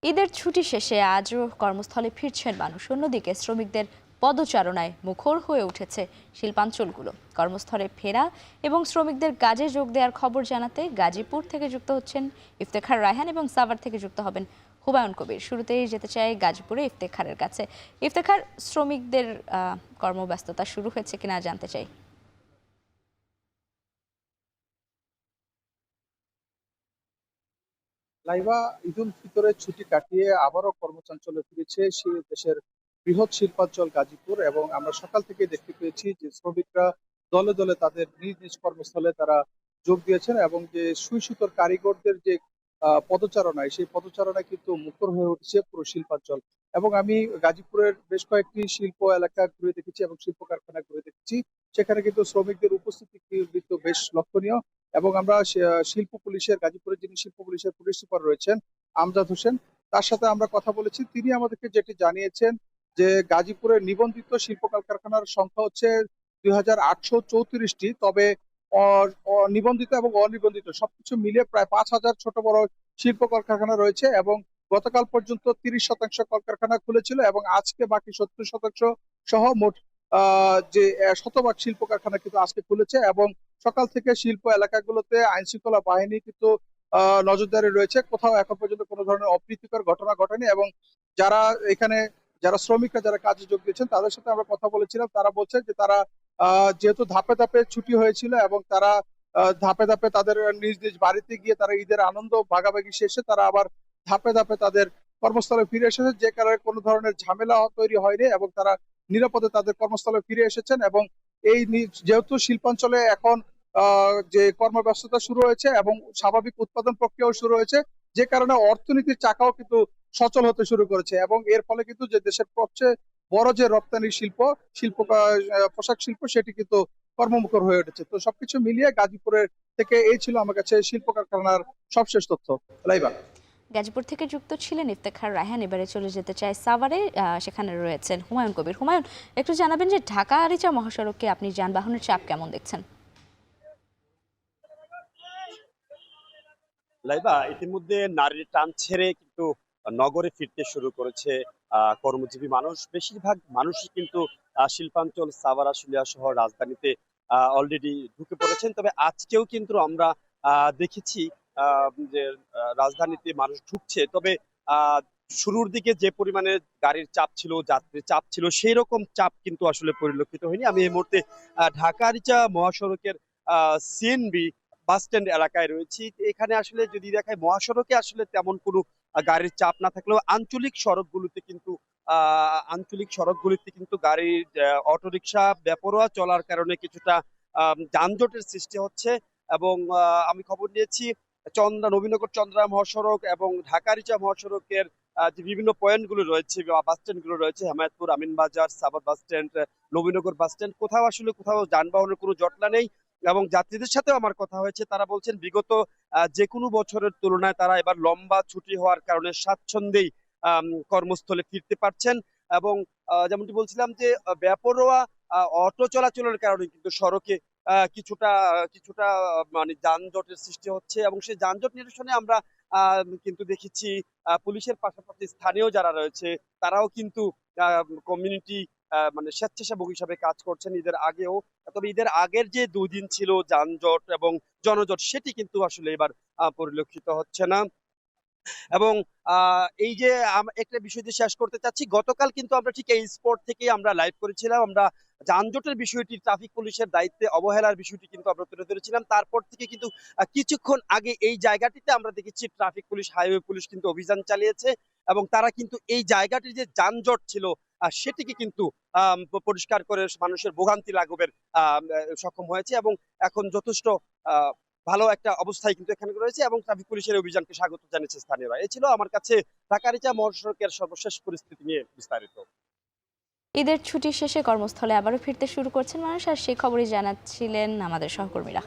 ঈদের ছুটি শেষে আজও কর্মস্থলে ফিরছেন মানুষ। অন্যদিকে শ্রমিকদের পদচারণায় মুখর হয়ে উঠেছে শিল্পাঞ্চলগুলো। কর্মস্থলে ফেরা এবং শ্রমিকদের কাজে যোগ দেওয়ার খবর জানাতে গাজীপুর থেকে যুক্ত হচ্ছেন ইফতেখার রায়হান এবং সাভার থেকে যুক্ত হবেন হুমায়ুন কবির। শুরুতেই যেতে চাই গাজীপুরে ইফতেখারের কাছে। ইফতেখার, শ্রমিকদের কর্মব্যস্ততা শুরু হয়েছে কিনা জানতে চাই। লাইবা ঈদ উল ফিতরের ছুটি কাটিয়ে আবারও কর্মচাঞ্চল্যে ফিরেছে সে দেশের বৃহৎ শিল্পাঞ্চল গাজীপুর, এবং আমরা সকাল থেকে দেখতে পেয়েছি যে শ্রমিকরা দলে দলে তাদের নিজ নিজ কর্মস্থলে তারা যোগ দিয়েছেন, এবং যে সুই সুতোর কারিগরদের যে পদচারণায়, সেই পদচারণায় কিন্তু মুখর হয়ে উঠছে পুরো শিল্পাঞ্চল। এবং আমি গাজীপুরের বেশ কয়েকটি শিল্প এলাকা ঘুরে দেখেছি এবং শিল্প কারখানা ঘুরে দেখেছি, সেখানে কিন্তু শ্রমিকদের উপস্থিতি কিন্তু বেশ লক্ষণীয়। এবং আমরা শিল্প পুলিশের, গাজীপুরের যিনি শিল্প পুলিশের পুলিশ সুপার রয়েছেন আমজাদ হোসেন, তার সাথে আমরা কথা বলেছি। তিনি আমাদেরকে যেটি জানিয়েছেন যে গাজীপুরের নিবন্ধিত শিল্প কলকারখানার সংখ্যা হচ্ছে 2834টি। তবে নিবন্ধিত এবং অনিবন্ধিত সবকিছু মিলিয়ে প্রায় 5000 ছোট বড় শিল্প কলকারখানা রয়েছে, এবং গতকাল পর্যন্ত 30% কলকারখানা খুলেছিল, এবং আজকে বাকি 70% সহ মোট যে শতভাগ শিল্প কারখানা কিন্তু আজকে খুলেছে। এবং সকাল থেকে শিল্প এলাকাগুলোতে আইন শৃঙ্খলা বাহিনী কিন্তু নজরদারি রয়েছে। কোথাও এখন পর্যন্ত কোনো ধরনের অপ্রীতিকর ঘটনা ঘটেনি। এবং যারা এখানে, যারা শ্রমিকরা যারা কাজে যোগ দিয়েছেন, তাদের সাথে আমরা কথা বলেছিলাম। তারা বলছে যে তারা যেহেতু ধাপে ধাপে ছুটি হয়েছিল, এবং তারা ধাপে ধাপে তাদের নিজ নিজ বাড়িতে গিয়ে তারা ঈদের আনন্দ ভাগাভাগি শেষে তারা আবার ধাপে ধাপে তাদের কর্মস্থলে ফিরে এসেছে, যে কারণে কোনো ধরনের ঝামেলা তৈরি হয়নি, এবং তারা নিরাপদে তাদের কর্মস্থলে ফিরে এসেছেন। এবং এই যেহেতু শিল্পাঞ্চলে এখন যে কর্মব্যস্ততা শুরু হয়েছে এবং স্বাভাবিক উৎপাদন প্রক্রিয়াও শুরু হয়েছে, যে কারণে অর্থনীতির চাকাও কিন্তু সচল হতে শুরু করেছে। এবং এর ফলে কিন্তু যে দেশের সবচেয়ে বড় যে রপ্তানি শিল্প, পোশাক শিল্প, সেটি কিন্তু কর্মমুখর হয়ে উঠেছে। তো সবকিছু মিলিয়ে গাজীপুরের থেকে এই ছিল আমার কাছে শিল্প কারখানার সবশেষ তথ্য। লাইবা। গাজীপুর থেকে যুক্ত ছিলেন ইফতেখার রায়হান। এবারে চলে যেতে চাই সাভারে। সেখানে রয়েছেন হুমায়ুন কবির। হুমায়ুন, একটু জানাবেন যে ঢাকা আরিচা মহাসড়কে আপনি যানবাহনের চাপ কেমন দেখছেন? লাইবা, ইতিমধ্যে নারীর টান ছেড়ে কিন্তু নগরে ফিরতে শুরু করেছে কর্মজীবী মানুষ। বেশিরভাগ মানুষই কিন্তু শিল্পাঞ্চল সাভার আশুলিয়া সহ রাজধানীতে অলরেডি ঢুকে পড়েছেন। তবে আজকেও কিন্তু আমরা দেখেছি যে রাজধানীতে মানুষ ঢুকছে। তবে আহ শুরুর দিকে যে পরিমাণে গাড়ির চাপ ছিল, যাত্রীর চাপ ছিল, সেই রকম চাপ কিন্তু আসলে পরিলক্ষিত হয়নি। আমি এই মুহূর্তে ঢাকা আরিচা মহাসড়কের সিএনবি বাস স্ট্যান্ড এলাকায় রয়েছি। এখানে আসলে যদি দেখায়, মহাসড়কে আসলে তেমন কোনো গাড়ির চাপ না থাকলেও আঞ্চলিক সড়কগুলিতে কিন্তু গাড়ির অটোরিকশা বেপরোয়া চলার কারণে কিছুটা যানজটের সৃষ্টি হচ্ছে। এবং আমি খবর নিয়েছি নবীনগর চন্দ্রা মহাসড়ক এবং ঢাকা রিচা মহাসড়কের যে বিভিন্ন পয়েন্ট গুলো রয়েছে বা বাস স্ট্যান্ড গুলো রয়েছে, Hemayetpur, Aminbazar, Savar bus stand, Nabinagar bus stand, কোথাও যানবাহনের কোনো জটলা নেই। এবং যাত্রীদের সাথেও আমার কথা হয়েছে, তারা বলছেন বিগত যে কোনো বছরের তুলনায় তারা এবার লম্বা ছুটি হওয়ার কারণে স্বাচ্ছন্দ্যেই কর্মস্থলে ফিরতে পারছেন। এবং যেমনটি বলছিলাম যে বেপরোয়া অটো চলাচলের কারণে কিন্তু সড়কে কিছুটা কিছুটা মানে যানজটের সৃষ্টি হচ্ছে। এবং সেই যানজট নিরসনে আমরা কিন্তু দেখেছি পুলিশের পাশাপাশি স্থানীয় যারা রয়েছে তারাও কিন্তু কমিউনিটি মানে স্বেচ্ছাসেবক হিসাবে কাজ করছেন ঈদের আগেও। তবে ঈদের আগের যে 2 দিন ছিল যানজট এবং জনজট, সেটি কিন্তু আসলে এবার পরিলক্ষিত হচ্ছে না। এবং এই যে একটা বিষয় দিয়ে শেষ করতে চাচ্ছি, গতকাল কিন্তু আমরা ঠিক এই স্পট থেকে আমরা লাইভ করেছিলাম। আমরা যানজটের বিষয়টি, ট্রাফিক পুলিশের দায়িত্বে অবহেলার বিষয়টি কিন্তু আমরা তুলে ধরেছিলাম। তারপর থেকে কিন্তু কিছুক্ষণ আগে এই জায়গাটিতে আমরা দেখেছি ট্রাফিক পুলিশ, হাইওয়ে পুলিশ কিন্তু অভিযান চালিয়েছে, এবং তারা কিন্তু এই জায়গাটির যে যানজট ছিল সেটিকে কিন্তু পরিষ্কার করে মানুষের ভোগান্তি লাঘবের সক্ষম হয়েছে। এবং এখন যথেষ্ট ভালো একটা অবস্থায় কিন্তু এখানে রয়েছে, এবং ট্রাফিক পুলিশের অভিযানকে স্বাগত জানিয়েছে স্থানীয়রা। এই ছিল আমার কাছে ঢাকা রিচা মহাসড়কের সর্বশেষ পরিস্থিতি নিয়ে বিস্তারিত। ঈদের ছুটি শেষে কর্মস্থলে আবারও ফিরতে শুরু করছেন মানুষ, আর সেই খবরই জানাচ্ছিলেন আমাদের সহকর্মীরা।